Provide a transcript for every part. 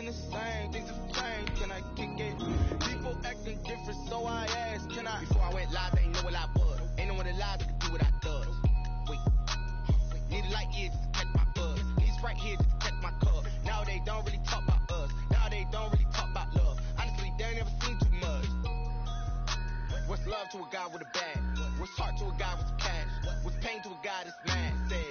been the same, things have changed, can I kick it? People acting different, so I asked, can I? Before I went live, they ain't know what I was. Ain't no one alive that could do what I does. Wait, need a light here just to catch my buzz. These right here just to catch my cup. Now they don't really talk about us. Now they don't really talk about love. Honestly, they ain't never seen too much. What's love to a guy with a bag? What's heart to a guy with some cash? What's pain to a guy that's mad? Said.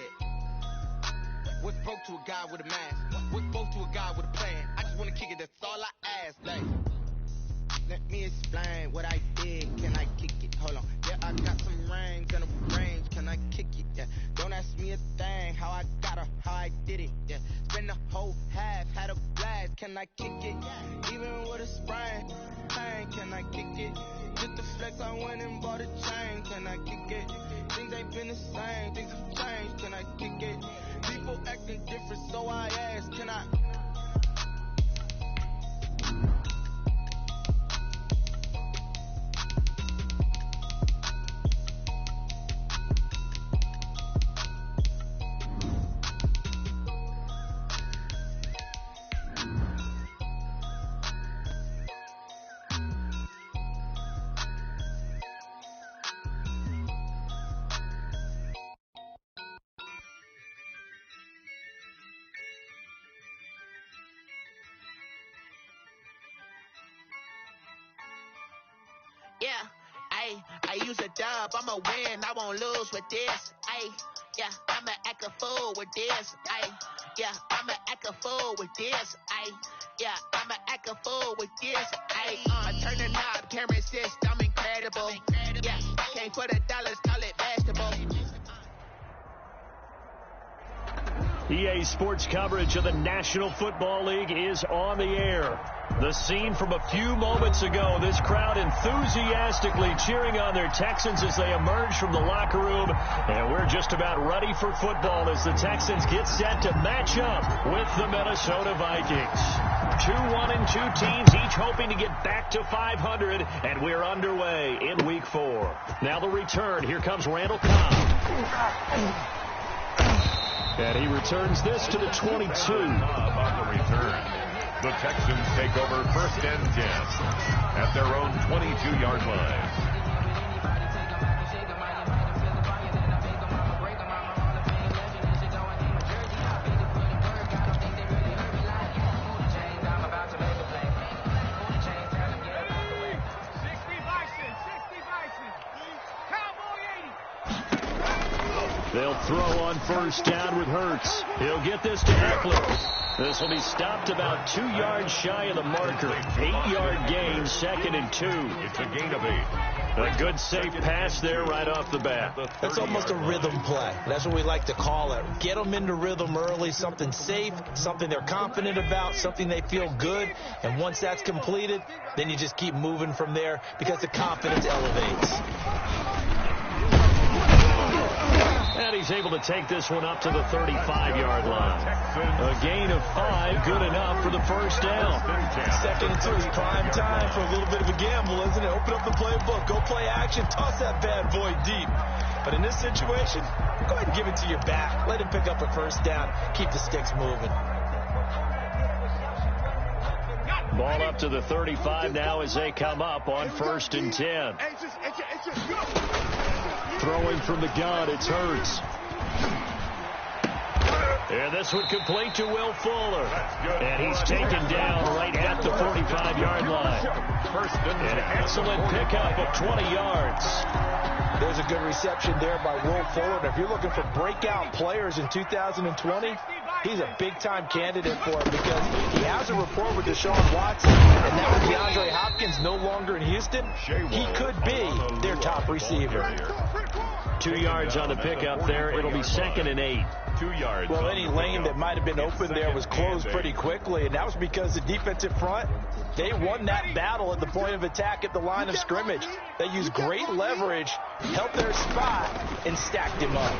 What's broke to a guy with a mask? What's both to a guy with a plan? I just wanna kick it, that's all I ask. Like, let me explain what I did. Can I kick it? Hold on. Yeah, I got some rings and a range. Can I kick it? Yeah. Don't ask me a thing. How I got her, how I did it. Yeah. Spend the whole half, had a blast. Can I kick it? Even with a sprain, pain. Can I kick it? Just the flex, I went and bought a chain. Can I kick it? Things ain't been the same. Things have changed. Can I kick it? People acting different, so I asked, can I? Yeah, I use a dub, I'ma win, I won't lose with this. Yeah, I'ma act a fool with this. Yeah, I'ma act a fool with this. Yeah, I'ma act a fool with this. I turn the knob, camera assist, I'm incredible. Yeah, came for the dollars, call it vegetable. EA Sports coverage of the National Football League is on the air. The scene from a few moments ago, this crowd enthusiastically cheering on their Texans as they emerge from the locker room. And we're just about ready for football as the Texans get set to match up with the Minnesota Vikings. 2-1-2 teams, each hoping to get back to 500, and we're underway in Week 4. Now the return. Here comes Randall Cobb. And he returns this to the 22. On the return, the Texans take over 1st and 10 at their own 22-yard line. They'll throw on 1st down with Hurts. He'll get this to Eckler. This will be stopped about 2 yards shy of the marker. 8-yard gain, 2nd and 2. It's a gain of 8. A good safe pass there right off the bat. That's almost a rhythm play. That's what we like to call it. Get them into rhythm early, something safe, something they're confident about, something they feel good. And once that's completed, then you just keep moving from there because the confidence elevates. And he's able to take this one up to the 35-yard line. A gain of 5, good enough for the 1st down. 2nd and 2 is prime time for a little bit of a gamble, isn't it? Open up the playbook, go play action, toss that bad boy deep. But in this situation, go ahead and give it to your back. Let him pick up a 1st down. Keep the sticks moving. Ball up to the 35 now as they come up on 1st and 10. Throwing from the gun, it's Hurts. And this one complete to Will Fuller. And he's taken down right at the 45-yard line. An excellent pickup of 20 yards. There's a good reception there by Will Fuller. And if you're looking for breakout players in 2020, he's a big-time candidate for it because he has a rapport with Deshaun Watson. And now with DeAndre Hopkins no longer in Houston, he could be their top receiver. 2 yards on the pickup there. It'll be 2nd and 8. 2 yards. Well, any lane that might have been open there was closed pretty quickly, and that was because the defensive front, they won that battle at the point of attack at the line of scrimmage. They used great leverage, held their spot, and stacked him up.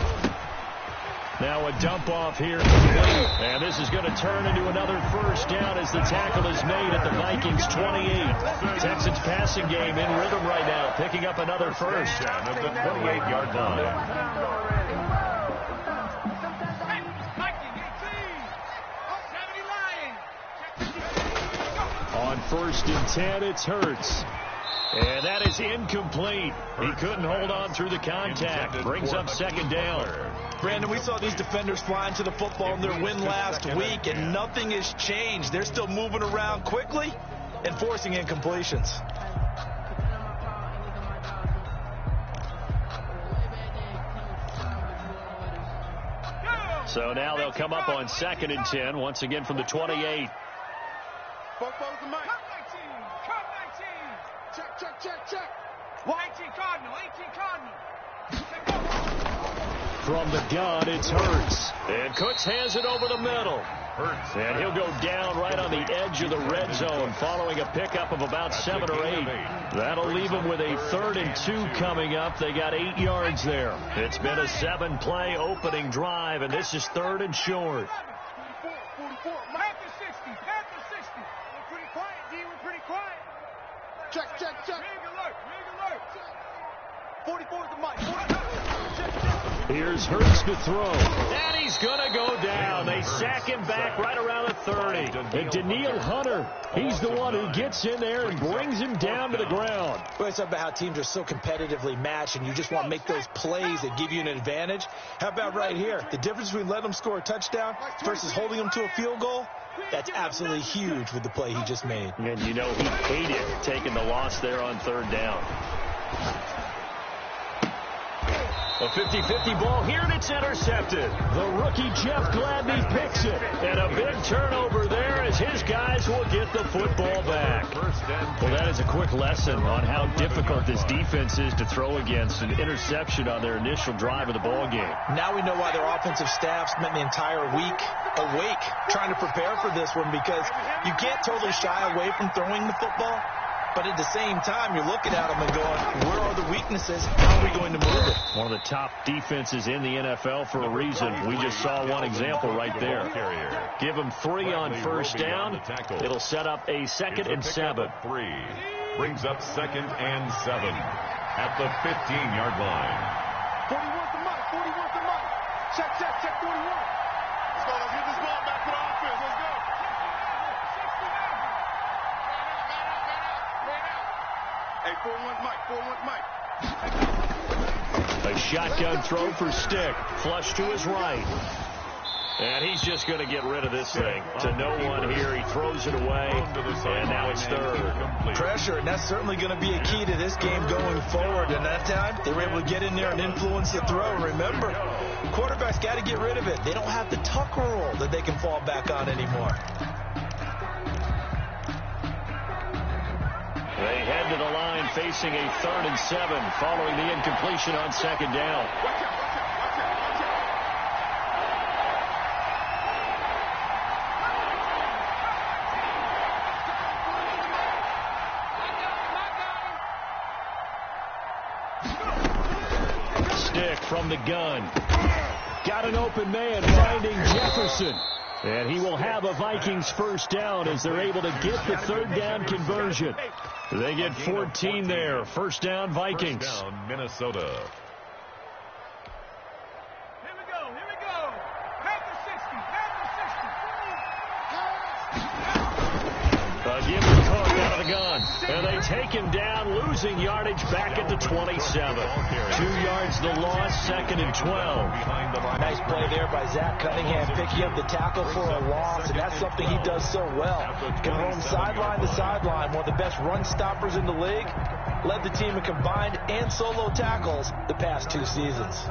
Now a dump off here. And this is going to turn into another 1st down as the tackle is made at the Vikings 28. Texans passing game in rhythm right now, picking up another 1st. Down at the 28-yard line. 1st and 10. It's Hurts. And that is incomplete. He couldn't hold on through the contact. Brings up 2nd down. Brandon, we saw these defenders flying to the football in their win last week, and nothing has changed. They're still moving around quickly and forcing incompletions. So now they'll come up on 2nd and 10, once again from the 28. Check. 18 Cardinal. From the gun, it's Hurts. And Cooks has it over the middle. And he'll go down right on the edge of the red zone following a pickup of about 7 or 8. That'll leave them with a 3rd and 2 coming up. They got 8 yards there. It's been a 7-play opening drive, and this is 3rd and short. 44. Panther 60. We're pretty quiet, D. We're pretty quiet. Check. Rig alert. 44 to Mike. Here's Hurts to throw. And he's going to go down. They sack him back right around the 30. And Daniil Hunter, he's the one who gets in there and brings him down to the ground. Well, it's about how teams are so competitively matched, and you just want to make those plays that give you an advantage. How about right here? The difference between letting them score a touchdown versus holding them to a field goal, that's absolutely huge with the play he just made. And you know he hated taking the loss there on 3rd down. A 50-50 ball here, and it's intercepted. The rookie Jeff Gladney picks it. And a big turnover there as his guys will get the football back. Well, that is a quick lesson on how difficult this defense is to throw against. An interception on their initial drive of the ball game. Now we know why their offensive staff spent the entire week awake trying to prepare for this one, because you can't totally shy away from throwing the football. But at the same time, you're looking at them and going, where are the weaknesses? How are we going to move it? One of the top defenses in the NFL for a reason. We just saw one example right there. Give them 3 on 1st down. It'll set up a 2nd and 7. 3 brings up 2nd and 7 at the 15-yard line. 41 to Mike. Check 41. Let's go. Let's get this ball back to the offense. Let's go. Hey, 4-1 Mike. A shotgun throw for Stick. Flush to his right. And he's just going to get rid of this thing. To no one here. He throws it away. And now it's 3rd. Pressure, and that's certainly going to be a key to this game going forward. And that time, they were able to get in there and influence the throw. Remember, quarterbacks got to get rid of it. They don't have the tuck rule that they can fall back on anymore. They head to the line facing a 3rd and 7 following the incompletion on 2nd down. Stick from the gun. Got an open man finding Jefferson. And he will have a Vikings 1st down as they're able to get the 3rd down conversion. They get 14 there. 1st down, Vikings. 1st down, Minnesota. Here we go. Panther 60. Give him Cook out of the gun. And they take him down, losing yardage back at the 27. 2 yards the loss, 2nd and 12. Nice play there by Zach Cunningham, picking up the tackle for a loss, and that's something he does so well. Can roam sideline to sideline, one of the best run stoppers in the league. Led the team in combined and solo tackles the past 2 seasons.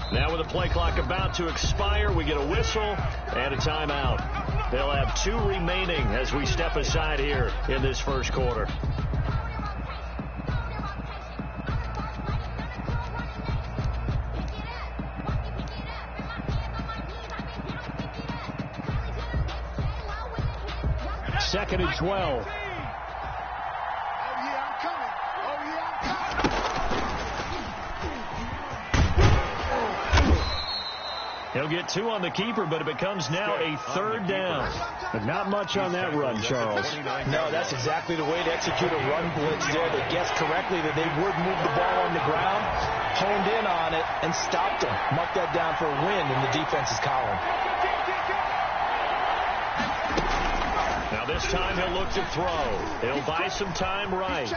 Now with the play clock about to expire, we get a whistle and a timeout. They'll have 2 remaining as we step aside here in this 1st quarter. Second and 12. He'll He'll get 2 on the keeper, but it becomes now a 3rd down. But not much on that run, Charles. No, that's exactly the way to execute a run blitz there. They guessed correctly that they would move the ball on the ground, honed in on it, and stopped them. Marked that down for a win in the defense's column. Now this time he'll look to throw. He'll buy some time right.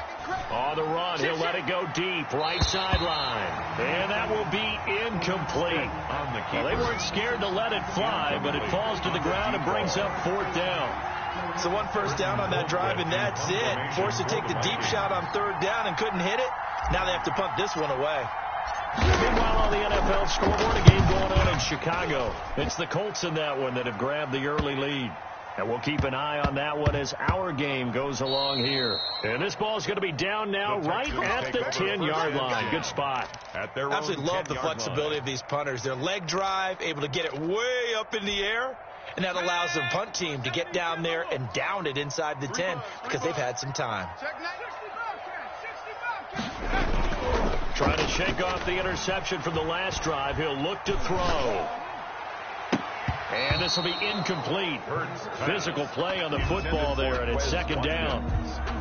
On the run, he'll let it go deep, right sideline. And that will be incomplete. Well, they weren't scared to let it fly, but it falls to the ground and brings up 4th down. So 1 first down on that drive, and that's it. Forced to take the deep shot on 3rd down and couldn't hit it. Now they have to punt this one away. Meanwhile, on the NFL scoreboard, a game going on in Chicago. It's the Colts in that one that have grabbed the early lead. And we'll keep an eye on that one as our game goes along here. And this ball is going to be down now right at the 10-yard line. Good spot. Absolutely love the flexibility of these punters. Their leg drive, able to get it way up in the air, and that allows the punt team to get down there and down it inside the 10 because they've had some time. Trying to shake off the interception from the last drive. He'll look to throw. And this will be incomplete. Physical play on the football there, and it's 2nd down.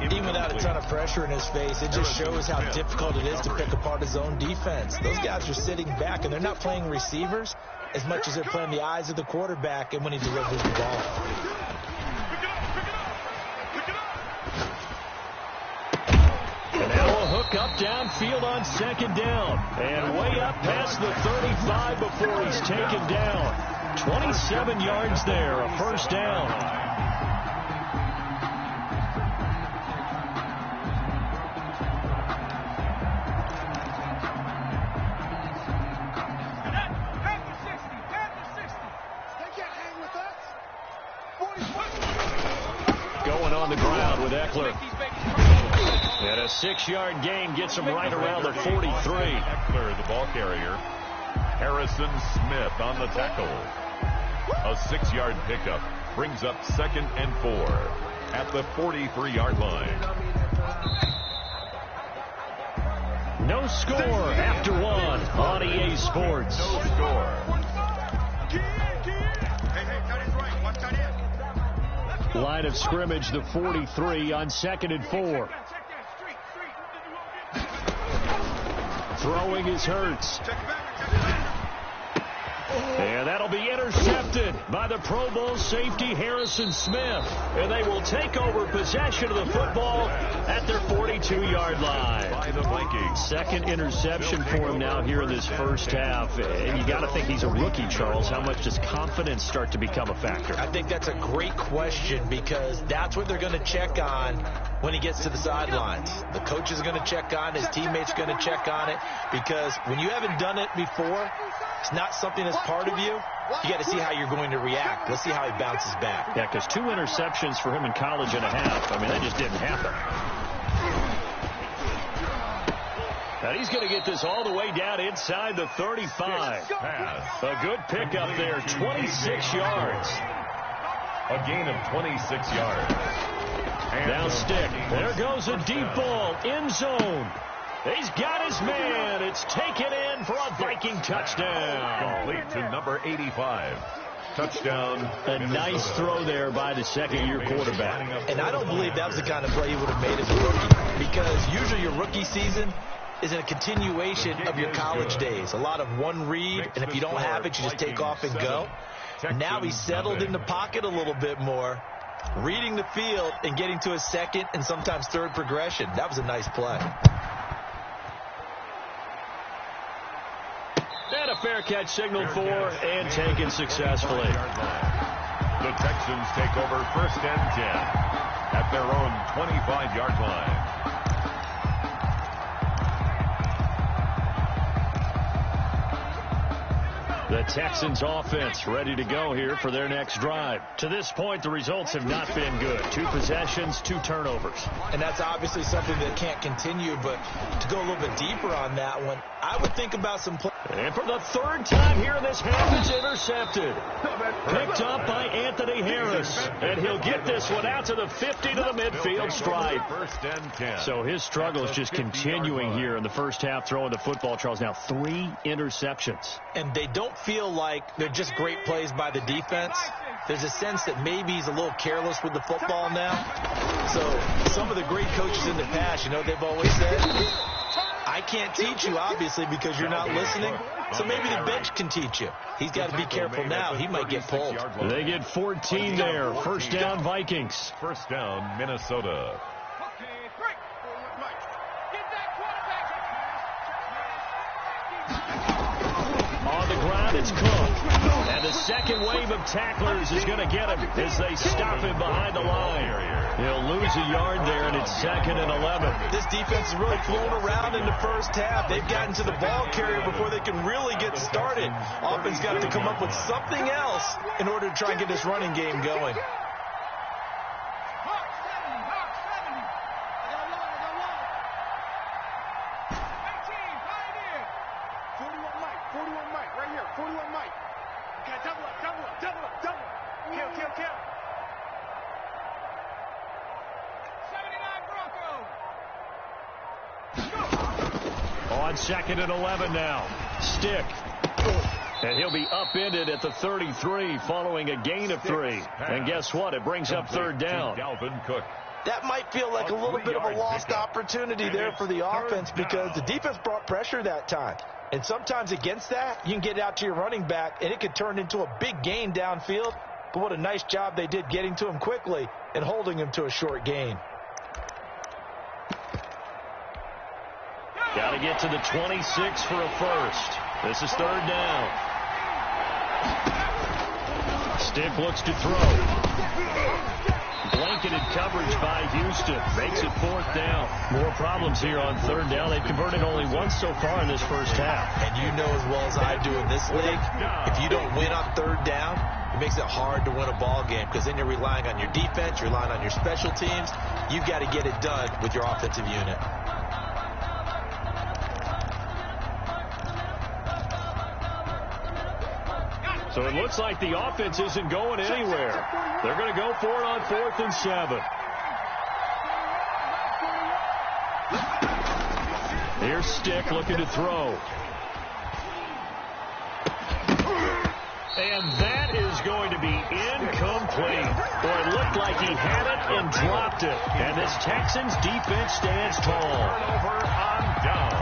Even without a ton of pressure in his face, it just shows how difficult it is to pick apart his own defense. Those guys are sitting back, and they're not playing receivers as much as they're playing the eyes of the quarterback and when he delivers the ball. And now a hook up downfield on 2nd down. And way up past the 35 before he's taken down. 27 yards there, a 1st down. Going on the ground with Eckler. And a 6-yard gain gets him right around the 43. Eckler, the ball carrier. Harrison Smith on the tackle. A 6-yard pickup brings up 2nd and 4 at the 43-yard line. No score after 1 on EA Sports. No score. Line of scrimmage, the 43 on 2nd and 4. Throwing is Hurts. And that'll be intercepted by the Pro Bowl safety Harrison Smith. And they will take over possession of the football at their 42-yard line. By the Vikings. 2nd interception for him now here in this first half. And you got to think he's a rookie, Charles. How much does confidence start to become a factor? I think that's a great question because that's what they're going to check on when he gets to the sidelines. The coach is going to check on it. His teammates are going to check on it because when you haven't done it before, it's not something that's part of you. You got to see how you're going to react. Let's see how he bounces back. Yeah, because 2 interceptions for him in college and a half. I mean, that just didn't happen. And he's going to get this all the way down inside the 35. A good pickup there, 26 yards. A gain of 26 yards. Down stick. There goes a deep ball. End zone. He's got his man. It's taken in for a Viking touchdown. Complete to number 85. Touchdown. A nice throw there by the 2nd-year quarterback. And I don't believe that was the kind of play he would have made as a rookie because usually your rookie season is a continuation of your college days. A lot of one read, and if you don't have it, you just take off and go. Now he's settled in the pocket a little bit more, reading the field and getting to his 2nd and sometimes 3rd progression. That was a nice play. And a fair catch signaled for and taken successfully. The Texans take over 1st and 10 at their own 25-yard line. The Texans offense ready to go here for their next drive. To this point, the results have not been good. 2 possessions, 2 turnovers. And that's obviously something that can't continue, but to go a little bit deeper on that one, I would think about some And for the third time here in this half, it's intercepted. Picked up by Anthony Harris. And he'll get this one out to the 50 to the midfield stripe. First and 10. So his struggle is just continuing here in the first half, throwing the football, Charles. Now 3 interceptions. And they don't feel like they're just great plays by the defense. There's a sense that maybe he's a little careless with the football now. So some of the great coaches in the past, you know, they've always said, I can't teach you, obviously, because you're not listening. So maybe the bench can teach you. He's got to be careful now. He might get pulled. They get 14 there. First down, Vikings. First down, Minnesota. On the ground, it's Cook. And the second wave of tacklers is going to get him as they stop him behind the line. He'll lose a yard there, and it's 2nd and 11. This defense is really flown around in the first half. They've gotten to the ball carrier before they can really get started. Offense got to come up with something else in order to try and get this running game going. On 2nd and 11 now. Stick. And he'll be upended at the 33 following a gain of 3. And guess what? It brings up 3rd down. Dalvin Cook. That might feel like a little bit of a lost opportunity there for the offense because the defense brought pressure that time. And sometimes against that, you can get out to your running back, and it could turn into a big gain downfield. But what a nice job they did getting to him quickly and holding him to a short gain. Got to get to the 26 for a first. This is 3rd down. Stick looks to throw. Blanketed coverage by Houston. Makes it 4th down. More problems here on 3rd down. They've converted only once so far in this first half. And you know as well as I do in this league, if you don't win on 3rd down, it makes it hard to win a ball game because then you're relying on your defense, you're relying on your special teams. You've got to get it done with your offensive unit. So it looks like the offense isn't going anywhere. They're going to go for it on 4th and 7. Here's Stick looking to throw. And that is going to be incomplete. Boy, it looked like he had it and dropped it. And this Texans defense stands tall. Turnover on down.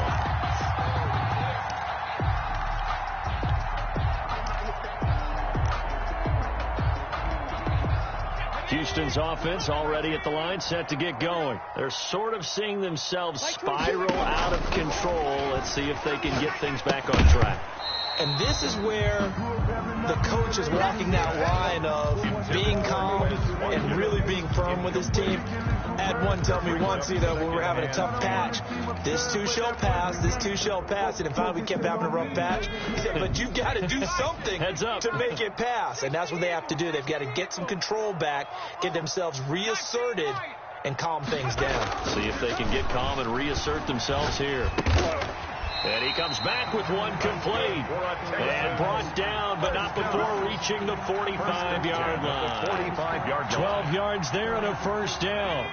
Houston's offense already at the line, set to get going. They're sort of seeing themselves spiral out of control. Let's see if they can get things back on track. And this is where the coach is walking that line of being calm and really being firm with his team. I had one tell me once, you know, when we were having a tough patch, this too shall pass, this too shall pass. And finally we kept having a rough patch. He said, but you've got to do something to make it pass. And that's what they have to do. They've got to get some control back, get themselves reasserted, and calm things down. See if they can get calm and reassert themselves here. And he comes back with one complete. And brought down, but not before reaching the 45-yard line. 12 yards there and a first down.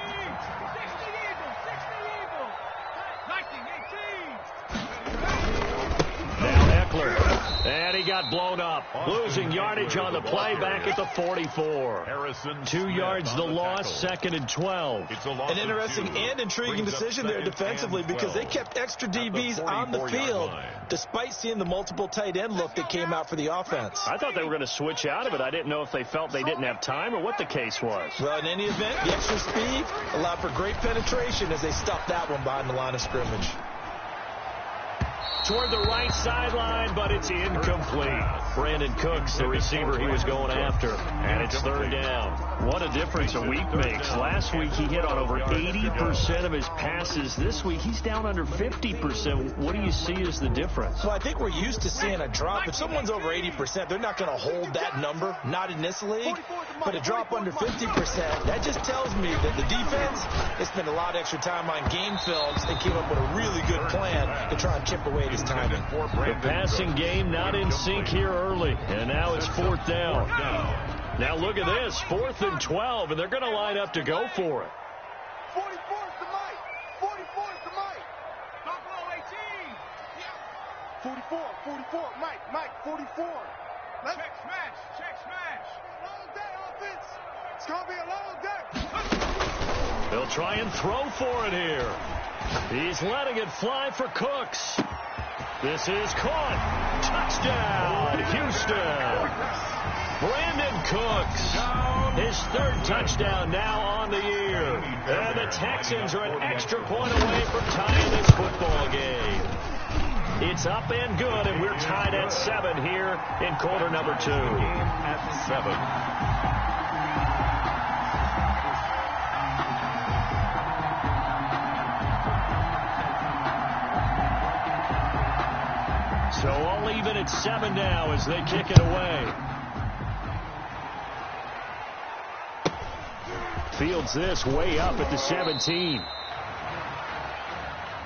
Now Eckler. And he got blown up. Losing yardage on the play back at the 44. 2 yards the loss, 2nd and 12. An interesting and intriguing decision there defensively because they kept extra DBs on the field despite seeing the multiple tight end look that came out for the offense. I thought they were going to switch out of it. I didn't know if they felt they didn't have time or what the case was. Well, in any event, the extra speed allowed for great penetration as they stuffed that one behind the line of scrimmage. Toward the right sideline, but it's incomplete. Brandon Cooks, the receiver he was going after. And it's 3rd down. What a difference a week makes. Last week he hit on over 80% of his passes. This week he's down under 50%. What do you see as the difference? Well, I think we're used to seeing a drop. If someone's over 80%, they're not going to hold that number, not in this league. But a drop under 50%, that just tells me that the defense has spent a lot of extra time on game films and came up with a really good plan to try and chip away at his timing. The passing game not in sync here early, and now it's 4th down. Now look at this, 4th and 12, and they're going to line up to go for it. 44 is the mic. 44 is the mic. Buffalo 18. 44, Mike, 44. Check smash. Long day, offense. It's going to be a long day. They'll try and throw for it here. He's letting it fly for Cooks. This is caught. Touchdown, Houston. Brandon Cooks, his 3rd touchdown now on the year. And the Texans are an extra point away from tying this football game. It's up and good, and we're tied at 7 here in quarter number 2. At 7. So all even at 7 now as they kick it away. Fields this way up at the 17.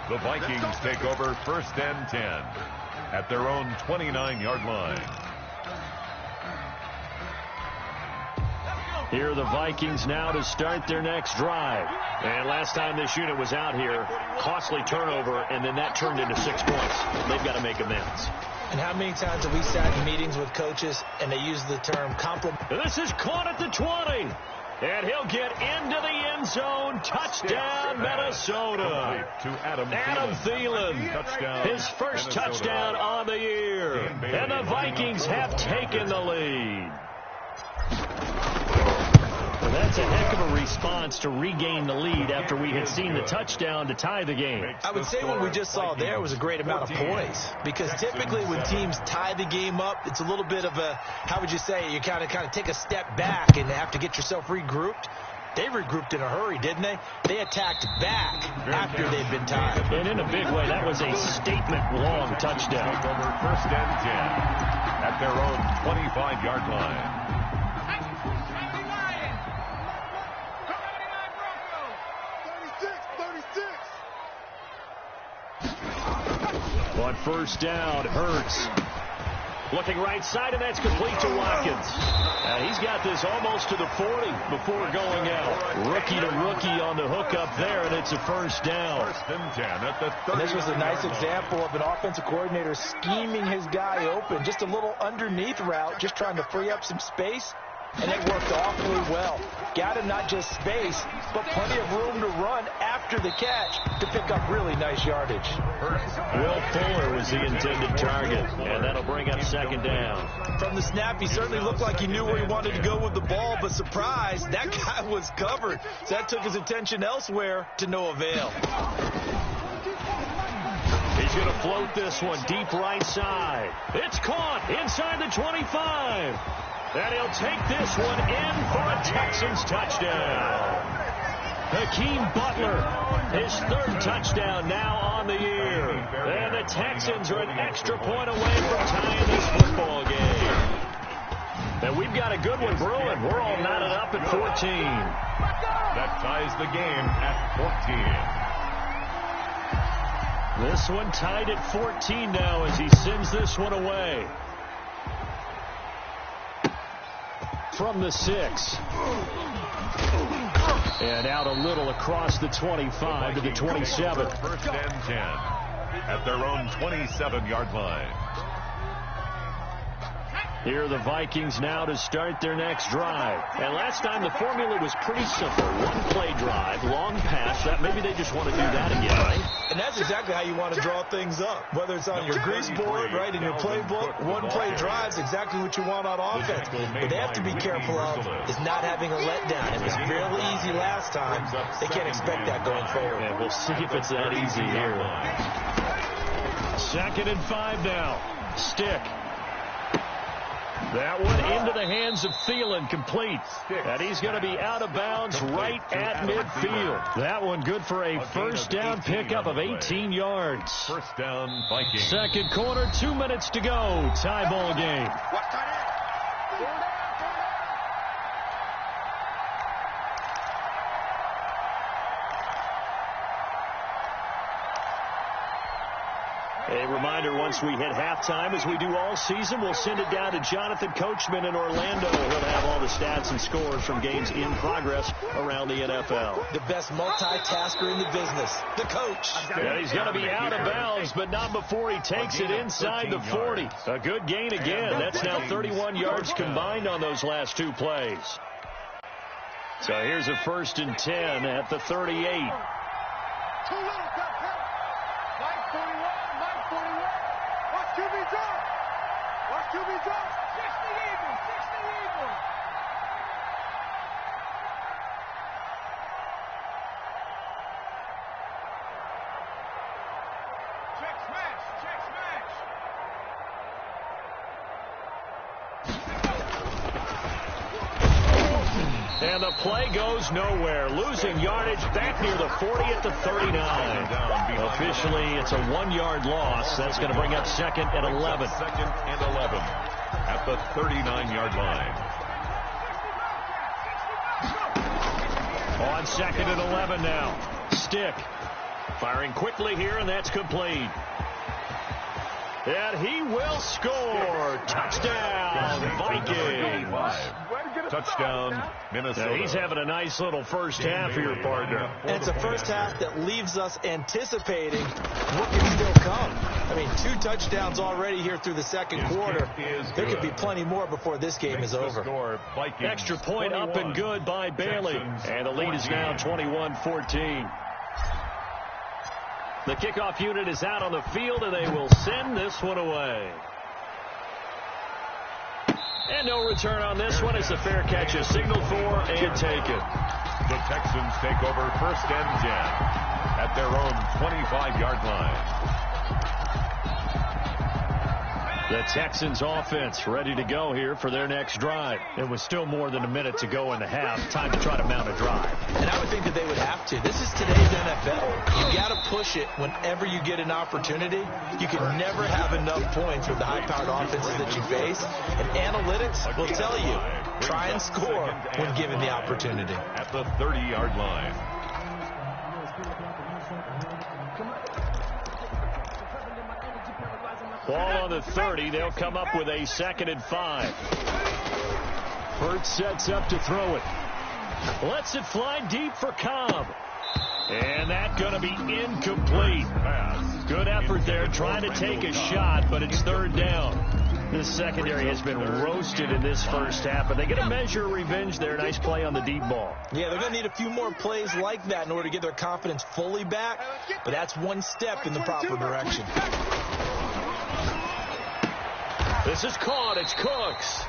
The Vikings take over 1st and 10 at their own 29-yard line. Here are the Vikings now to start their next drive. And last time this unit was out here, costly turnover, and then that turned into 6 points. They've got to make amends. And how many times have we sat in meetings with coaches and they use the term compliment? This is caught at the 20. And he'll get into the end zone. Touchdown, Minnesota. To Adam Thielen. Touchdown. His first touchdown on the year. And the Vikings have taken the lead. Well, that's a heck of a response to regain the lead after we had seen the touchdown to tie the game. I would say what we just saw there was a great amount of poise, because typically when teams tie the game up, it's a little bit of a, how would you say, you kind of take a step back and have to get yourself regrouped. They regrouped in a hurry, didn't they? They attacked back after they'd been tied. And in a big way, that was a statement-long touchdown. Take over 1st and 10 at their own 25-yard line. On 1st down, Hurts. Looking right side, and that's complete to Watkins. He's got this almost to the 40 before going out. Rookie to rookie on the hook up there, and it's a 1st down. 1st and 10 at the 30. And this was a nice example of an offensive coordinator scheming his guy open. Just a little underneath route, just trying to free up some space. And it worked awfully well. Got him not just space, but plenty of room to run after the catch to pick up really nice yardage. Will Fuller was the intended target, and that'll bring up 2nd down. From the snap, he certainly looked like he knew where he wanted to go with the ball, but surprise, that guy was covered. So that took his attention elsewhere to no avail. He's going to float this one deep right side. It's caught inside the 25. And he'll take this one in for a Texans touchdown. Hakeem Butler, his 3rd touchdown now on the year. And the Texans are an extra point away from tying this football game. And we've got a good one brewing. We're all knotted up at 14. That ties the game at 14. This one tied at 14 now as he sends this one away. From the 6. And out a little across the 25 to the 27. 1st and 10 at their own 27-yard line. Here are the Vikings now to start their next drive. And last time the formula was pretty simple. One-play drive, long pass. Maybe they just want to do that again, right? And that's exactly how you want to draw things up. Whether it's on your grease board, right, in your playbook, one-play drive's exactly what you want on offense. What they have to be careful of is not having a letdown. It was real easy last time. They can't expect that going forward. And we'll see if it's that easy here. 2nd and 5 now. Stick. That one into the hands of Thielen, complete. And he's going to be out of bounds right at midfield. That one good for a 1st down pickup of 18 yards. 1st down, Vikings. 2nd quarter, 2 minutes to go. Tie ball game. A reminder, once we hit halftime, as we do all season, we'll send it down to Jonathan Coachman in Orlando. He'll have all the stats and scores from games in progress around the NFL. The best multitasker in the business, the coach. And he's going to be out of bounds, but not before he takes it inside the 40. A good gain again. That's now 31 yards combined on those last two plays. So here's a 1st and 10 at the 38. And the play goes nowhere. Losing yardage back near the 40 at the 39. Officially, it's a 1-yard loss. That's going to bring up 2nd and 11. 2nd and 11 at the 39-yard line. On 2nd and 11 now. Stick. Firing quickly here, and that's complete. And he will score. Touchdown, Vikings. Touchdown, Minnesota. Now he's having a nice little first half here, partner. And it's a first half that leaves us anticipating what can still come. I mean, 2 touchdowns already here through the second quarter. There could be plenty more before this game is over. Extra point up and good by Bailey. And the lead is now 21-14. The kickoff unit is out on the field, and they will send this one away. And no return on this one. It's a fair catch, a signal for, and taken. The Texans take over 1st and 10 at their own 25-yard line. The Texans offense ready to go here for their next drive. It was still more than a minute to go in the half. Time to try to mount a drive. And I would think that they would have to. This is today's NFL. You got to push it whenever you get an opportunity. You can never have enough points with the high-powered offenses that you face. And analytics will tell you, try and score when given the opportunity. At the 30-yard line. Ball on the 30. They'll come up with a 2nd and 5. Hurts sets up to throw it. Lets it fly deep for Cobb. And that's going to be incomplete. Good effort there trying to take a shot, but it's 3rd down. This secondary has been roasted in this first half, but they get a measure of revenge there. Nice play on the deep ball. Yeah, they're going to need a few more plays like that in order to get their confidence fully back, but that's one step in the proper direction. This is caught. It's Cooks.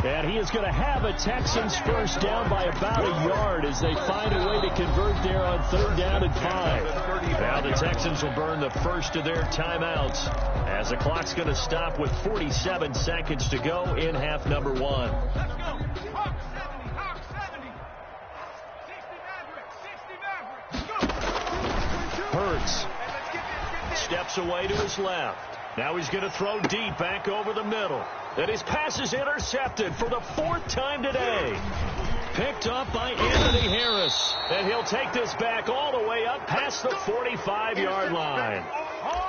And he is going to have a Texans first down by about a yard as they find a way to convert there on 3rd down and 5. Now the Texans will burn the first of their timeouts as the clock's going to stop with 47 seconds to go in half number 1. Hurts steps away to his left. Now he's going to throw deep back over the middle. And his pass is intercepted for the 4th time today. Picked up by Anthony Harris. And he'll take this back all the way up past the 45-yard line.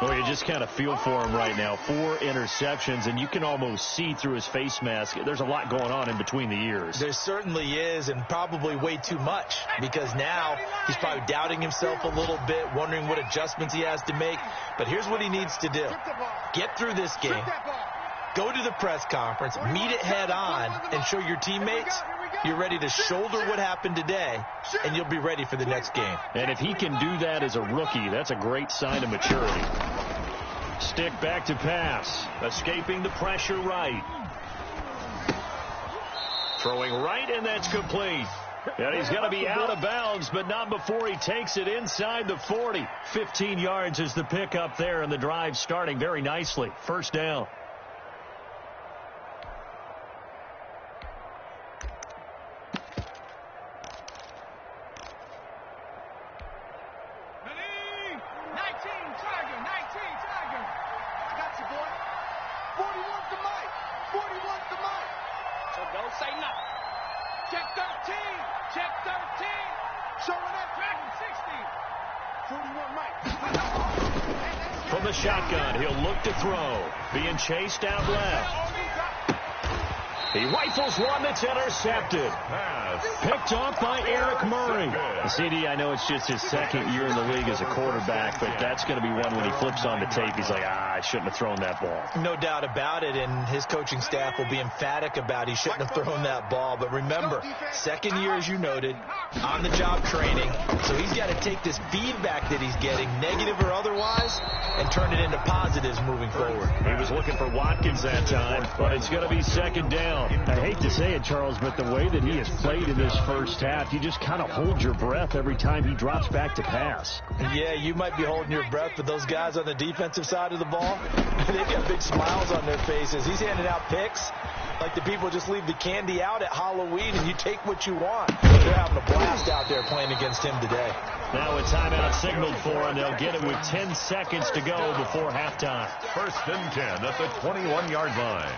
Oh, you just kind of feel for him right now. 4 interceptions, and you can almost see through his face mask. There's a lot going on in between the ears. There certainly is, and probably way too much, because now he's probably doubting himself a little bit, wondering what adjustments he has to make. But here's what he needs to do. Get through this game. Go to the press conference, meet it head on, and show your teammates you're ready to shoulder what happened today, and you'll be ready for the next game. And if he can do that as a rookie, that's a great sign of maturity. Stick back to pass. Escaping the pressure right. Throwing right, and that's complete. And he's going to be out of bounds, but not before he takes it inside the 40. 15 yards is the pickup there, and the drive starting very nicely. First down. From the shotgun, he'll look to throw. Being chased out left. He rifles one that's intercepted. Picked off by Eric Murray. CD, I know it's just his second year in the league as a quarterback, but that's going to be one when he flips on the tape. He's like, I shouldn't have thrown that ball. No doubt about it, and his coaching staff will be emphatic about he shouldn't have thrown that ball. But remember, second year, as you noted, on-the-job training. So he's got to take this feedback that he's getting, negative or otherwise, and turn it into positives moving forward. He was looking for Watkins that time, but it's going to be second down. I hate to say it, Charles, but the way that he has played in this first half, you just kind of hold your breath every time he drops back to pass. Yeah, you might be holding your breath, but those guys on the defensive side of the ball, they've got big smiles on their faces. He's handing out picks like the people just leave the candy out at Halloween and you take what you want. They're having a blast out there playing against him today. Now a timeout signaled for him. They'll get it with 10 seconds to go before halftime. 1st and 10 at the 21-yard line.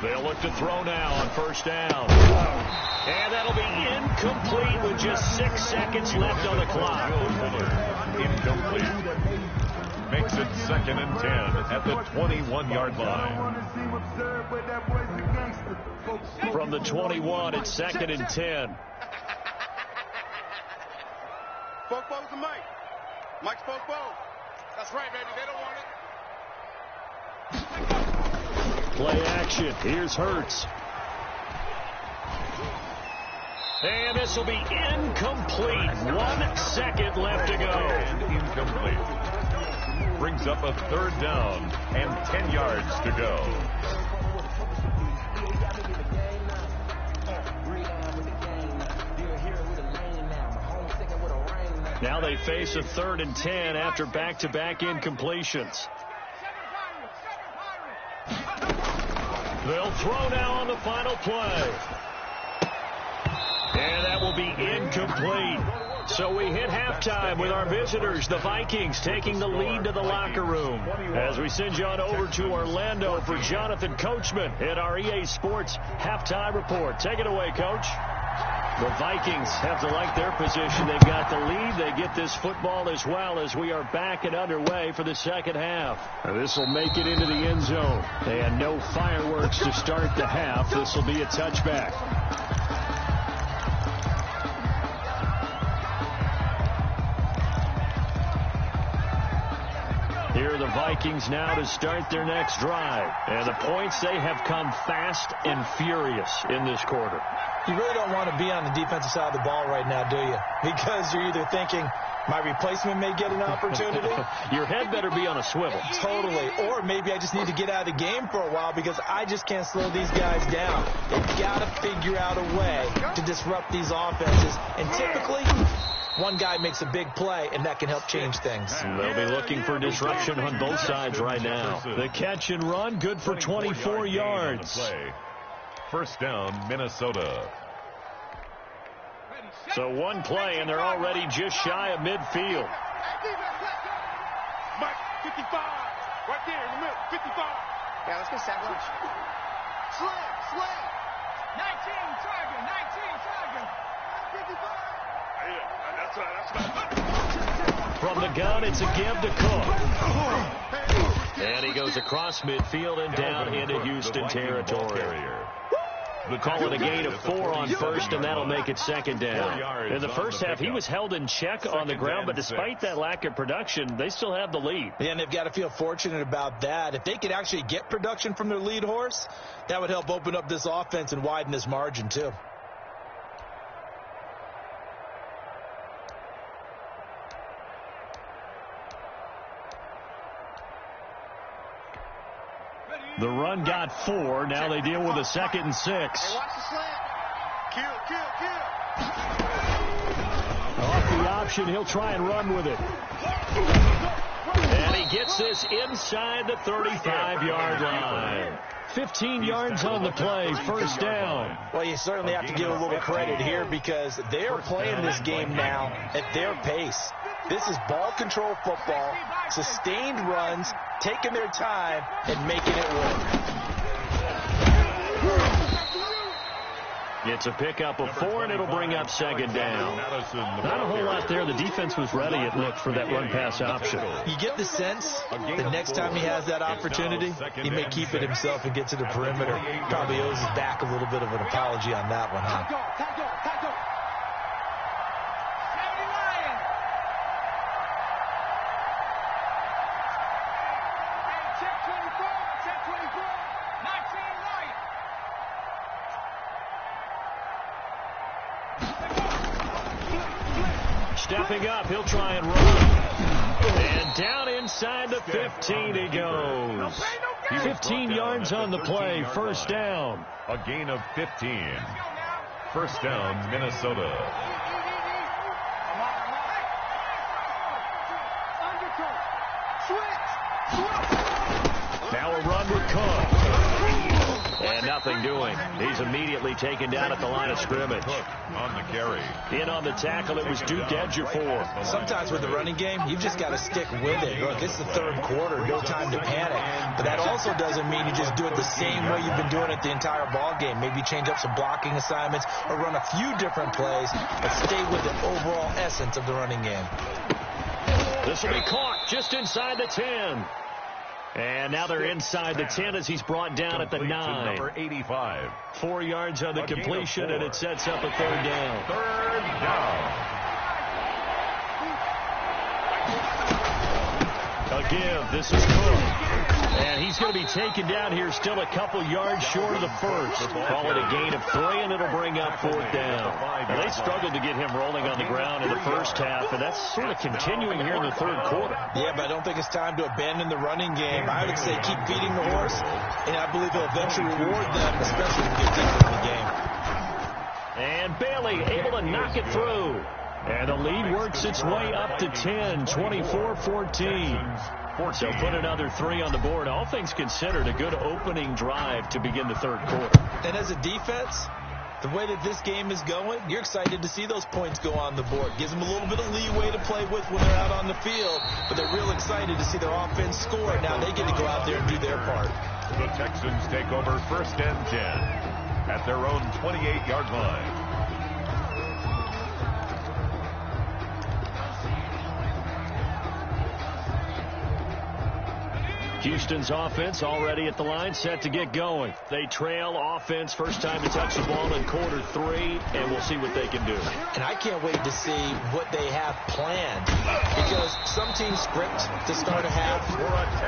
They'll look to throw now on 1st down. And that'll be incomplete with just 6 seconds left on the clock. Incomplete. Makes it 2nd and 10 at the 21-yard line. From the 21, it's 2nd and 10. Spoke to Mike. Mike spoke. That's right, baby. They don't want it. Play action. Here's Hurts. And this will be incomplete. 1 second left to go. And incomplete. Brings up a 3rd down and 10 yards to go. Now they face a 3rd and 10 after back-to-back incompletions. They'll throw now on the final play. And that will be incomplete. So we hit halftime with our visitors, the Vikings, taking the lead to the locker room. As we send you on over to Orlando for Jonathan Coachman in our EA Sports Halftime Report. Take it away, Coach. The Vikings have to like their position. They've got the lead. They get this football as well as we are back and underway for the second half. This will make it into the end zone. They had no fireworks to start the half. This will be a touchback. Here are the Vikings now to start their next drive. And the points, they have come fast and furious in this quarter. You really don't want to be on the defensive side of the ball right now, do you? Because you're either thinking, my replacement may get an opportunity. Your head better be on a swivel. Totally. Or maybe I just need to get out of the game for a while because I just can't slow these guys down. They've got to figure out a way to disrupt these offenses. And typically, one guy makes a big play, and that can help change things. They'll be looking for disruption on both sides right now. The catch and run, good for 24 yards. 1st down, Minnesota. So one play, and they're already just shy of midfield. Mike, 55. Right there in the middle, 55. Yeah, let's go sandwich. Slam. 19 target. 55. From the gun, it's a give to Cook. And he goes across midfield and down into Houston territory. They'll call it a gain of 4 on 1st, and that'll make it 2nd down. In the first half, he was held in check on the ground, but despite that lack of production, they still have the lead. Yeah, and they've got to feel fortunate about that. If they could actually get production from their lead horse, that would help open up this offense and widen this margin, too. The run got 4. Now they deal with a 2nd and 6. Hey, watch the slant. Kill. Off the option, he'll try and run with it. And he gets this inside the 35-yard line. 15 yards on the play, 1st down. Well, you certainly have to give a little credit here because they're playing this game now at their pace. This is ball control football, sustained runs, taking their time, and making it work. It's a pickup of 4, and it'll bring up second down. Not a whole lot there. The defense was ready, it looked, for that run-pass option. You get the sense that next time he has that opportunity, he may keep it himself and get to the perimeter. Probably owes his back a little bit of an apology on that one, huh? Stepping up, he'll try and run. And down inside the 15 he goes. 15 yards on the play, first down. A gain of 15. First down, Minnesota. Now a run with Cook. And nothing doing. He's immediately taken down at the line of scrimmage. On the carry. In on the tackle, it was Duke Ejiofor. Sometimes with the running game, you've just got to stick with it. Look, it's the third quarter, no time to panic. But that also doesn't mean you just do it the same way you've been doing it the entire ball game. Maybe change up some blocking assignments or run a few different plays, but stay with the overall essence of the running game. This will be caught just inside the 10. And now they're inside the 10 as he's brought down at the 9. Number 85. 4 yards on the completion, and it sets up a third down. Third down. Again, this is Cook. And he's going to be taken down here, still a couple yards short of the first. Call it a gain of 3, and it'll bring up fourth down. Now, they struggled to get him rolling on the ground in the first half, and that's sort of continuing here in the third quarter. Yeah, but I don't think it's time to abandon the running game. I would say keep feeding the horse, and I believe he'll eventually reward them, especially when we get deeper in the game. And Bailey able to knock it through. And the lead works its way up to 10, 24-14. So put another 3 on the board. All things considered, a good opening drive to begin the third quarter. And as a defense, the way that this game is going, you're excited to see those points go on the board. Gives them a little bit of leeway to play with when they're out on the field, but they're real excited to see their offense score. Now they get to go out there and do their part. The Texans take over first and 10 at their own 28-yard line. Houston's offense already at the line, set to get going. They trail offense, first time to touch the ball in quarter 3, and we'll see what they can do. And I can't wait to see what they have planned, because some teams script to start a half,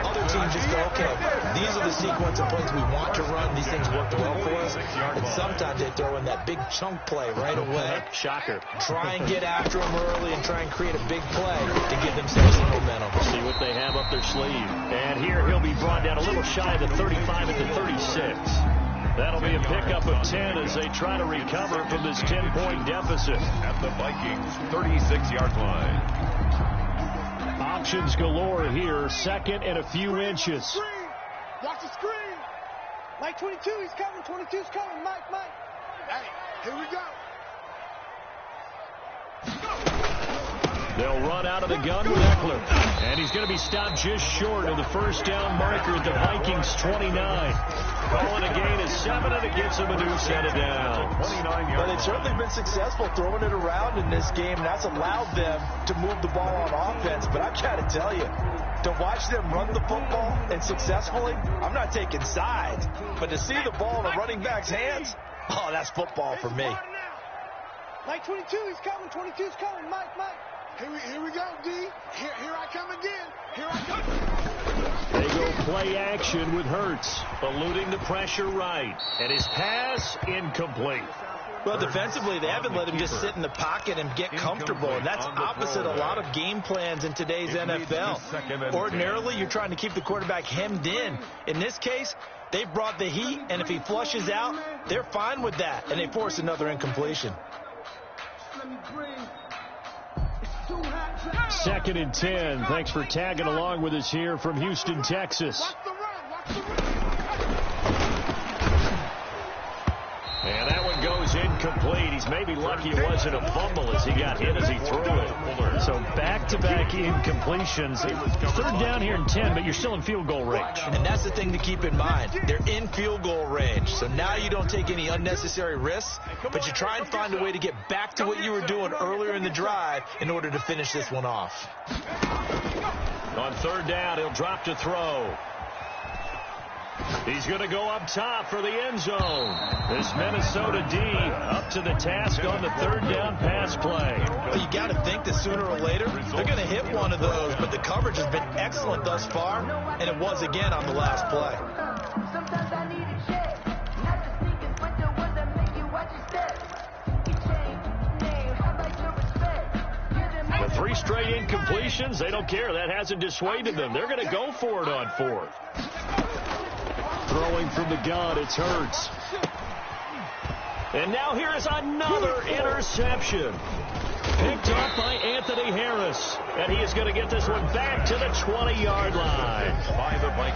other teams just go, okay, these are the sequence of plays we want to run. These things worked well for us. And sometimes they throw in that big chunk play right away. Shocker. Try and get after them early and try and create a big play to give themselves some momentum. See what they have up their sleeve. And here he'll be brought down a little shy of the 35 at the 36. That'll be a pickup of 10 as they try to recover from this 10-point deficit. At the Vikings' 36-yard line. Options galore here, second and a few inches. Watch the screen. Mike 22, he's coming. 22's coming. Mike. Hey, here we go. They'll run out of the gun with Eckler. And he's going to be stopped just short of the first down marker at the Vikings' 29. Calling a gain of 7, and it gets them a new set of downs. Well, they've certainly been successful throwing it around in this game, and that's allowed them to move the ball on offense. But I've got to tell you, to watch them run the football and successfully, I'm not taking sides. But to see the ball in a running back's hands, oh, that's football for me. Mike 22, he's coming. 22's coming. Mike. Here we go, D. Here I come again. Here I come. They go play action with Hurts, eluding the pressure right. And his pass incomplete. Well, defensively, they haven't let him just sit in the pocket and get comfortable. And that's opposite a lot of game plans in today's NFL. Ordinarily, you're trying to keep the quarterback hemmed in. In this case, they brought the heat, and if he flushes out, they're fine with that. And they force another incompletion. Second and 10. Thanks for tagging along with us here from Houston, Texas. And that one goes incomplete. he's maybe lucky it wasn't a fumble as he got hit as he threw it. So back-to-back incompletions. Third down here in 10, but you're still in field goal range. And that's the thing to keep in mind. They're in field goal range. So now you don't take any unnecessary risks, but you try and find a way to get back to what you were doing earlier in the drive in order to finish this one off. On third down, he'll drop to throw. He's going to go up top for the end zone. This Minnesota D up to the task on the third down pass play. Well, you got to think that sooner or later they're going to hit one of those, but the coverage has been excellent thus far, and it was again on the last play. With 3 straight incompletions, they don't care. That hasn't dissuaded them. They're going to go for it on fourth. Throwing from the gun, it's Hurts. And now here is another interception. Picked up by Anthony Harris. And he is going to get this one back to the 20-yard line.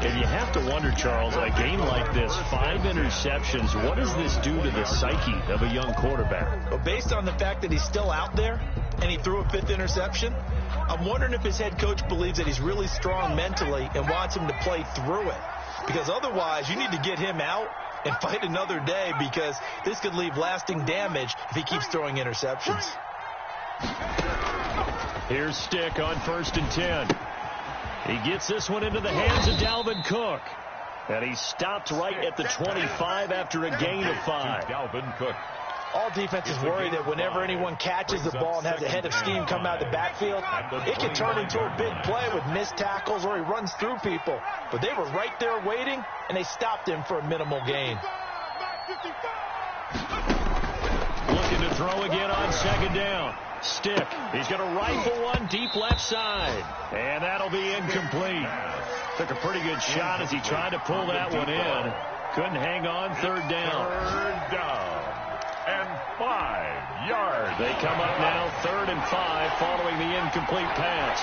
And you have to wonder, Charles, a game like this, 5 interceptions, what does this do to the psyche of a young quarterback? Well, based on the fact that he's still out there and he threw a 5th interception, I'm wondering if his head coach believes that he's really strong mentally and wants him to play through it. Because otherwise, you need to get him out and fight another day, because this could leave lasting damage if he keeps throwing interceptions. Here's Stick on 1st and 10. He gets this one into the hands of Dalvin Cook. And he stopped right at the 25 after a gain of 5. Dalvin Cook. All defenses worry that whenever anyone catches the ball and has a head of steam come out of the backfield, it can turn into a big play with missed tackles or he runs through people. But they were right there waiting, and they stopped him for a minimal gain. Looking to throw again on 2nd down. Stick. He's going to rifle one deep left side. And that'll be incomplete. Took a pretty good shot as he tried to pull that one in. Couldn't hang on 3rd down. 3rd down. And 5 yards. They come up now 3rd and 5 following the incomplete pass.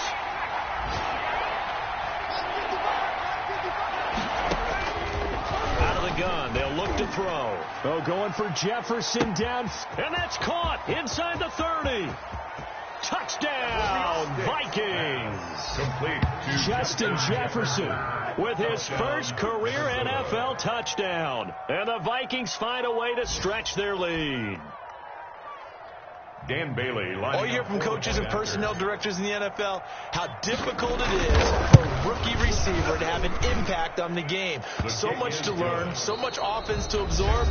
Out of the gun. They'll look to throw. Oh, going for Jefferson down. And that's caught inside the 30. Touchdown, Vikings. Complete. Justin Jefferson with his first career NFL touchdown. And the Vikings find a way to stretch their lead. Dan Bailey. All you hear from coaches and personnel directors in the NFL, how difficult it is for a rookie receiver to have an impact on the game. So much to learn, so much offense to absorb.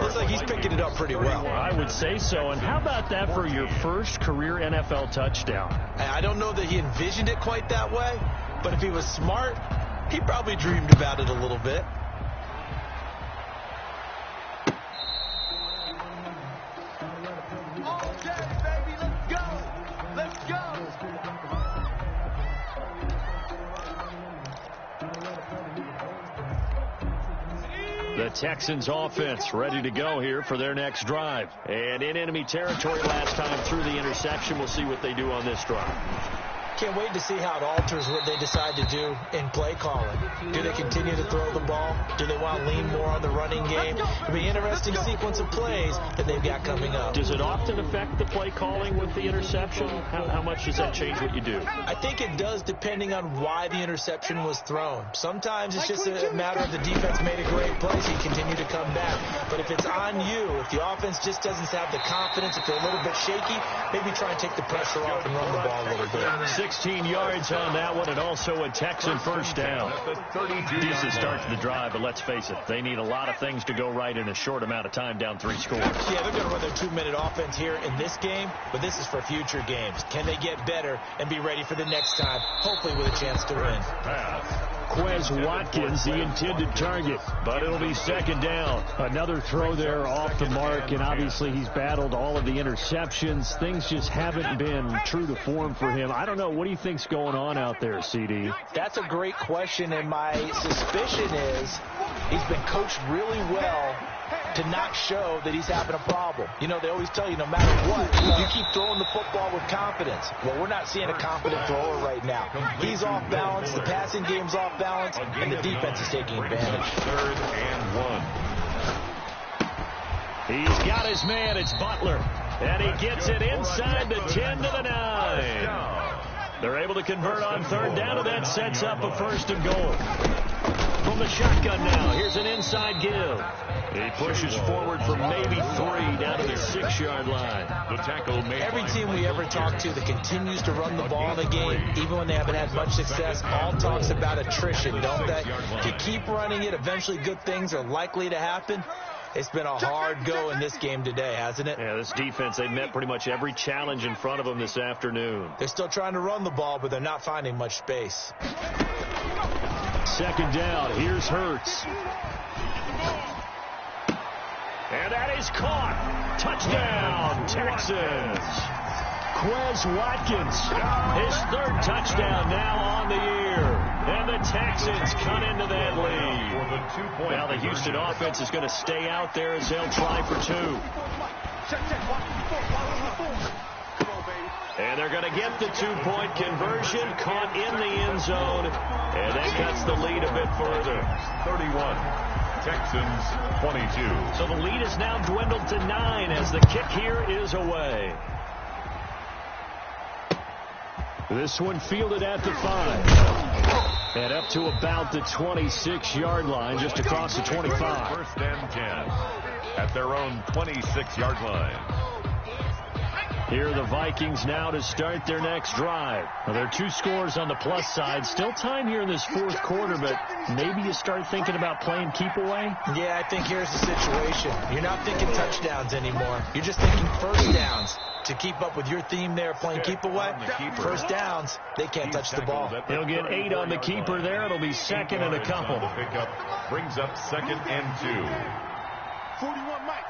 Looks like he's picking it up pretty well. I would say so. And how about that for your first career NFL touchdown? I don't know that he envisioned it quite that way, but if he was smart, he probably dreamed about it a little bit. The Texans offense ready to go here for their next drive. And in enemy territory last time through the interception. We'll see what they do on this drive. Can't wait to see how it alters what they decide to do in play calling. Do they continue to throw the ball? Do they want to lean more on the running game? It'll be an interesting sequence of plays that they've got coming up. Does it often affect the play calling with the interception? How much does that change what you do? I think it does, depending on why the interception was thrown. Sometimes it's just a matter of the defense made a great play, so you continue to come back. But if it's on you, if the offense just doesn't have the confidence, if they're a little bit shaky, maybe try and take the pressure off and run the ball a little bit. 16 yards on that one, and also a Texan first down. Decent start to the drive, but let's face it, they need a lot of things to go right in a short amount of time, down 3 scores. Yeah, they're going to run their 2-minute offense here in this game, but this is for future games. Can they get better and be ready for the next time, hopefully with a chance to win? Quez Watkins, the intended target, but it'll be 2nd down. Another throw there off the mark, and obviously he's battled all of the interceptions. Things just haven't been true to form for him. I don't know. What do you think's going on out there, CD? That's a great question, and my suspicion is he's been coached really well to not show that he's having a problem. You know, they always tell you no matter what, you keep throwing the football with confidence. Well, we're not seeing a confident thrower right now. He's off balance, the passing game's off balance, and the defense is taking advantage. 3rd and 1. He's got his man. It's Butler. And he gets it inside the 10 to the 9. They're able to convert on third down, and that sets up a first and goal. From the shotgun now, here's an inside give. He pushes forward for maybe 3 down to the 6-yard line. The tackle made. Every team we ever talk to that continues to run the ball in the game, even when they haven't had much success, all talks about attrition, don't they? If you keep running it, eventually good things are likely to happen. It's been a hard go in this game today, hasn't it? Yeah, this defense, they've met pretty much every challenge in front of them this afternoon. They're still trying to run the ball, but they're not finding much space. Second down, here's Hurts. And that is caught. Touchdown, Texans. Quez Watkins, his 3rd touchdown now on the year. And the Texans cut into that lead. Now the Houston offense is going to stay out there as they'll try for 2. And they're going to get the 2-point conversion, caught in the end zone. And that cuts the lead a bit further. 31. Texans 22. So the lead is now dwindled to 9 as the kick here is away. This one fielded at the 5. And up to about the 26-yard line, just across the 25. First and 10 at their own 26-yard line. Here are the Vikings now to start their next drive. Well, there are 2 scores on the plus side. Still time here in this 4th quarter, but maybe you start thinking about playing keep away? Yeah, I think here's the situation. You're not thinking touchdowns anymore. You're just thinking first downs. To keep up with your theme there, playing keep away, first downs, they can't touch the ball. He'll get 8 on the keeper there. It'll be 2nd and a couple. Pickup brings up 2nd and 2. 41 Mike.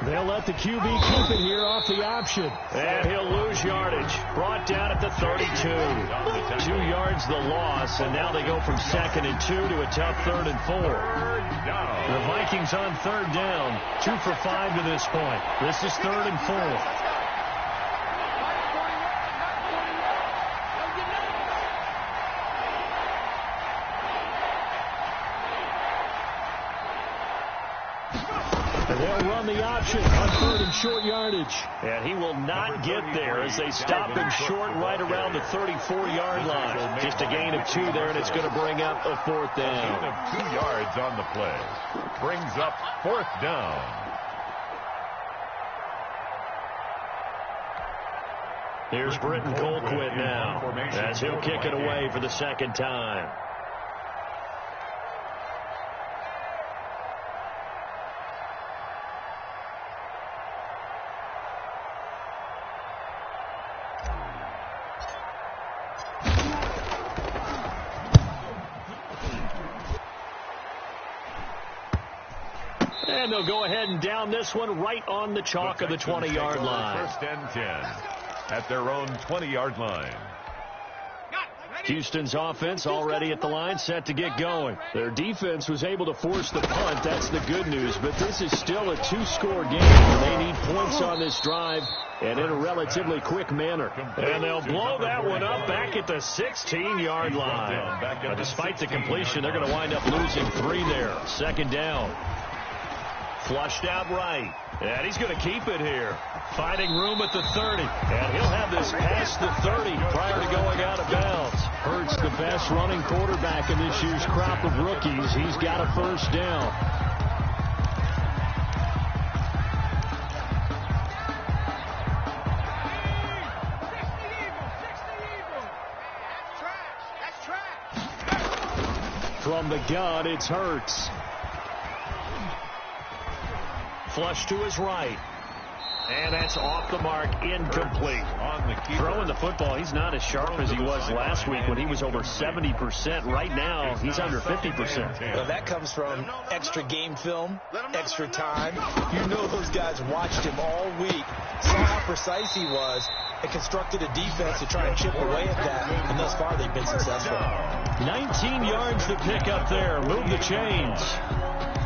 They'll let the QB keep it here off the option. And he'll lose yardage. Brought down at the 32. 2 yards the loss, and now they go from 2nd and 2 to a tough 3rd and 4. The Vikings on 3rd down. 2 for 5 to this point. This is 3rd and 4. They'll run the option on 3rd and short yardage. And he will not get there as they stop him short right around the 34-yard line. Just a gain of 2 there, and it's going to bring up a 4th down. Gain of 2 yards on the play. Brings up 4th down. Here's Britton Colquitt now as he'll kick it away for the 2nd time. And they'll go ahead and down this one right on the chalk of the 20-yard line. 1st and 10 at their own 20-yard line. Houston's offense already at the line, set to get going. Their defense was able to force the punt. That's the good news. But this is still a 2-score game. They need points on this drive and in a relatively quick manner. And they'll blow that one up back at the 16-yard line. But despite the completion, they're going to wind up losing 3 there. 2nd down. Flushed out right. And he's going to keep it here. Finding room at the 30. And he'll have this past the 30 prior to going out of bounds. Hurts the best running quarterback in this year's crop of rookies. He's got a 1st down. From the gun, it's Hurts. Flush to his right. And that's off the mark, incomplete. Throwing the football, he's not as sharp as he was last week when he was over 70%. Right now, he's under 50%. Well, that comes from extra game film, extra time. You know those guys watched him all week, saw how precise he was, and constructed a defense to try and chip away at that. And thus far, they've been successful. 19 yards to pick up there. Move the chains.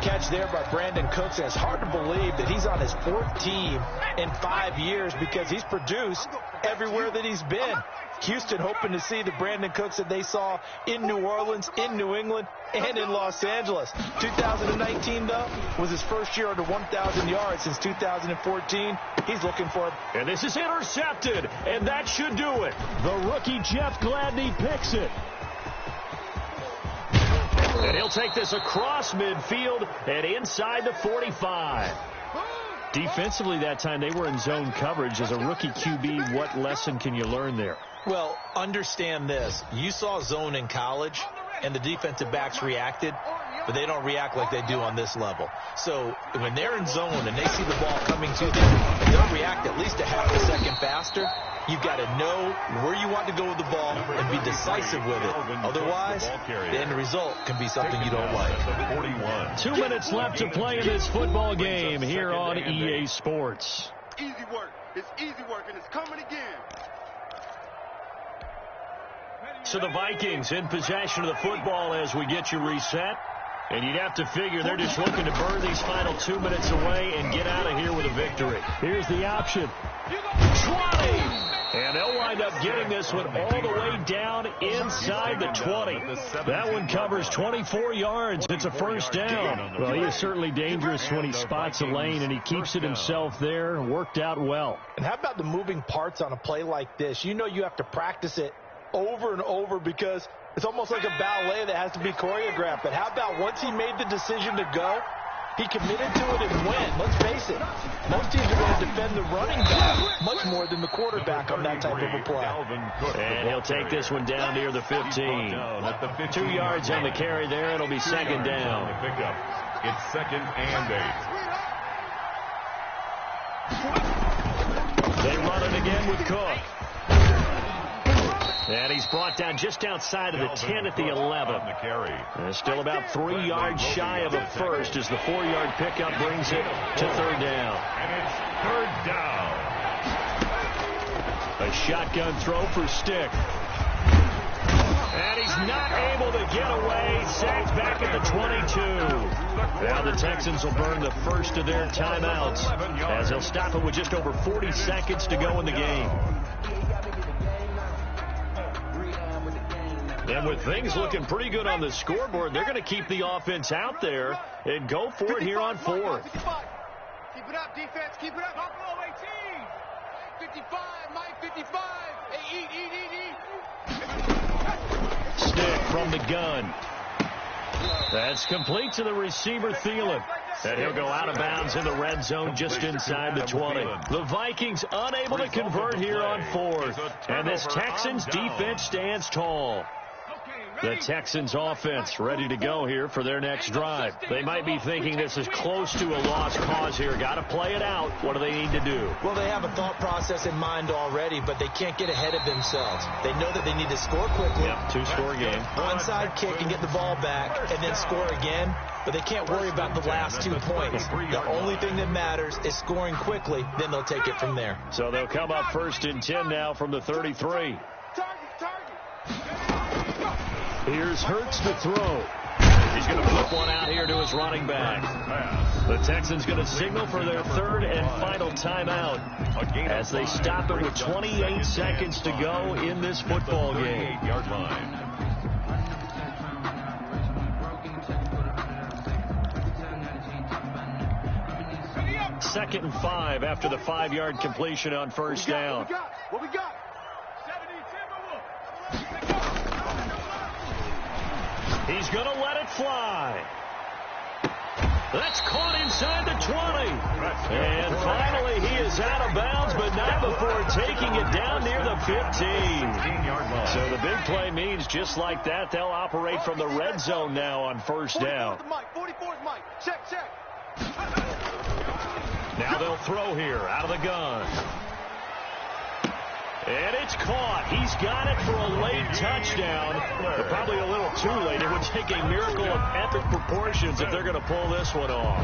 catch there by Brandon Cooks. And it's hard to believe that he's on his 4th team in 5 years because he's produced everywhere that he's been. Houston hoping to see the Brandon Cooks that they saw in New Orleans, in New England, and in Los Angeles. 2019, though, was his first year under 1,000 yards since 2014. He's looking for it. And this is intercepted, and that should do it. The rookie Jeff Gladney picks it. And he'll take this across midfield and inside the 45. Defensively that time, they were in zone coverage. As a rookie QB, what lesson can you learn there? Well, understand this. You saw zone in college, and the defensive backs reacted, but they don't react like they do on this level. So when they're in zone and they see the ball coming to them, they'll react at least a half a second faster. You've got to know where you want to go with the ball and be decisive with it. Otherwise, the end result can be something you don't like. 2 minutes left to play in this football game here on EA Sports. Easy work. It's easy work, and it's coming again. So the Vikings in possession of the football as we get you reset. And you'd have to figure they're just looking to burn these final 2 minutes away and get out of here with a victory. Here's the option. 20! And they'll wind up getting this one all the way down inside the 20. That one covers 24 yards. It's a first down. Well, he is certainly dangerous when he spots a lane, and he keeps it himself there. Worked out well. And how about the moving parts on a play like this? You know you have to practice it over and over because it's almost like a ballet that has to be choreographed. But how about once he made the decision to go, he committed to it and went. Let's face it, most teams are going to defend the running back much more than the quarterback on that type of a play. And he'll take this one down near the 15. 2 yards on the carry there. It'll be second down. It's 2nd and 8. They run it again with Cook. And he's brought down just outside of the 10 at the 11. And still about 3 yards shy of a first as the 4-yard pickup brings it to third down. And it's third down. A shotgun throw for Stick. And he's not able to get away. Sacked back at the 22. Now the Texans will burn the first of their timeouts as they'll stop it with just over 40 seconds to go in the game. And with things looking pretty good on the scoreboard, they're going to keep the offense out there and go for it here on 4th. Keep it up, defense. Keep it up. Buffalo 18. 55, Mike, 55. Hey, eat. Stick from the gun. That's complete to the receiver, Thielen. And he'll go out of bounds in the red zone just inside the 20. The Vikings unable to convert here on 4th. And this Texans defense stands tall. The Texans offense ready to go here for their next drive. They might be thinking this is close to a lost cause here. Got to play it out. What do they need to do? Well, they have a thought process in mind already, but they can't get ahead of themselves. They know that they need to score quickly. Yep, 2-score game. Onside kick and get the ball back and then score again. But they can't worry about the last 2 points. The only thing that matters is scoring quickly. Then they'll take it from there. So they'll come up 1st and 10 now from the 33. Here's Hurts to throw. He's going to flip one out here to his running back. The Texans going to signal for their 3rd and final timeout as they stop it with 28 seconds to go in this football game. 8-yard line. Second and 5 after the 5-yard completion on first down. What we got? He's going to let it fly. That's caught inside the 20. And finally, he is out of bounds, but not before taking it down near the 15. So the big play means just like that, they'll operate from the red zone now on first down. 44's Mike. Check. Now they'll throw here out of the gun. And it's caught. He's got it for a late touchdown. But probably a little too late. It would take a miracle of epic proportions if they're going to pull this one off.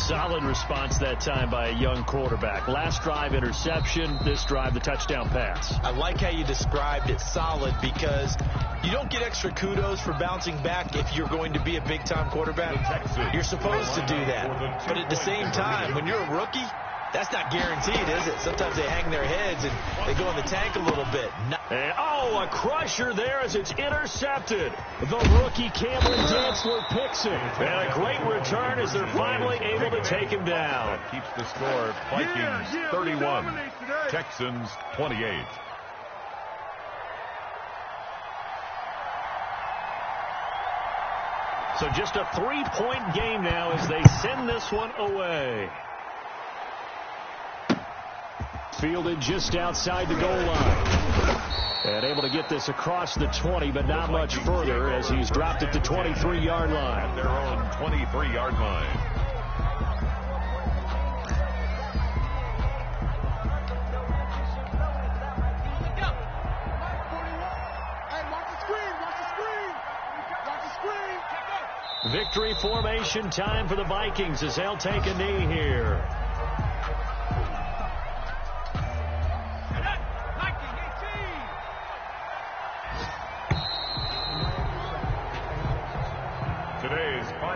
Solid response that time by a young quarterback. Last drive, interception. This drive, the touchdown pass. I like how you described it, solid, because you don't get extra kudos for bouncing back if you're going to be a big-time quarterback. You're supposed to do that. But at the same time, when you're a rookie, that's not guaranteed, is it? Sometimes they hang their heads and they go in the tank a little bit. And, a crusher there as it's intercepted. The rookie Cameron Dantzler picks it. And a great return as they're finally able to take him down. That keeps the score. Vikings 31, Texans 28. So just a 3-point game now as they send this one away. Fielded just outside the goal line. And able to get this across the 20, but not much further as he's dropped it to 23-yard line. At their own 23-yard line. Victory formation time for the Vikings as they'll take a knee here.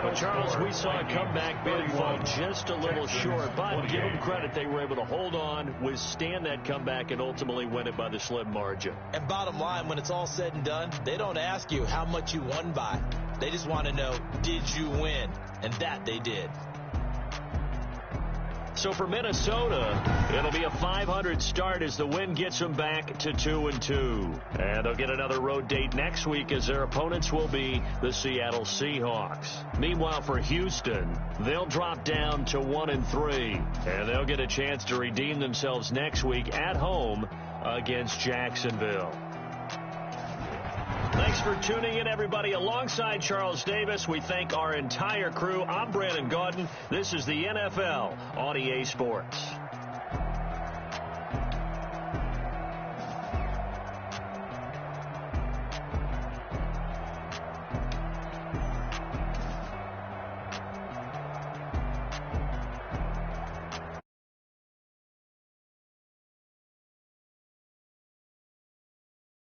But Charles, we saw a comeback bid fall just a little short, but give them credit, they were able to hold on, withstand that comeback, and ultimately win it by the slim margin. And bottom line, when it's all said and done, they don't ask you how much you won by. They just want to know, did you win? And that they did. So for Minnesota, it'll be a .500 start as the win gets them back to 2-2. And they'll get another road date next week as their opponents will be the Seattle Seahawks. Meanwhile, for Houston, they'll drop down to 1-3. And they'll get a chance to redeem themselves next week at home against Jacksonville. Thanks for tuning in, everybody. Alongside Charles Davis, we thank our entire crew. I'm Brandon Gaudin. This is the NFL on EA Sports.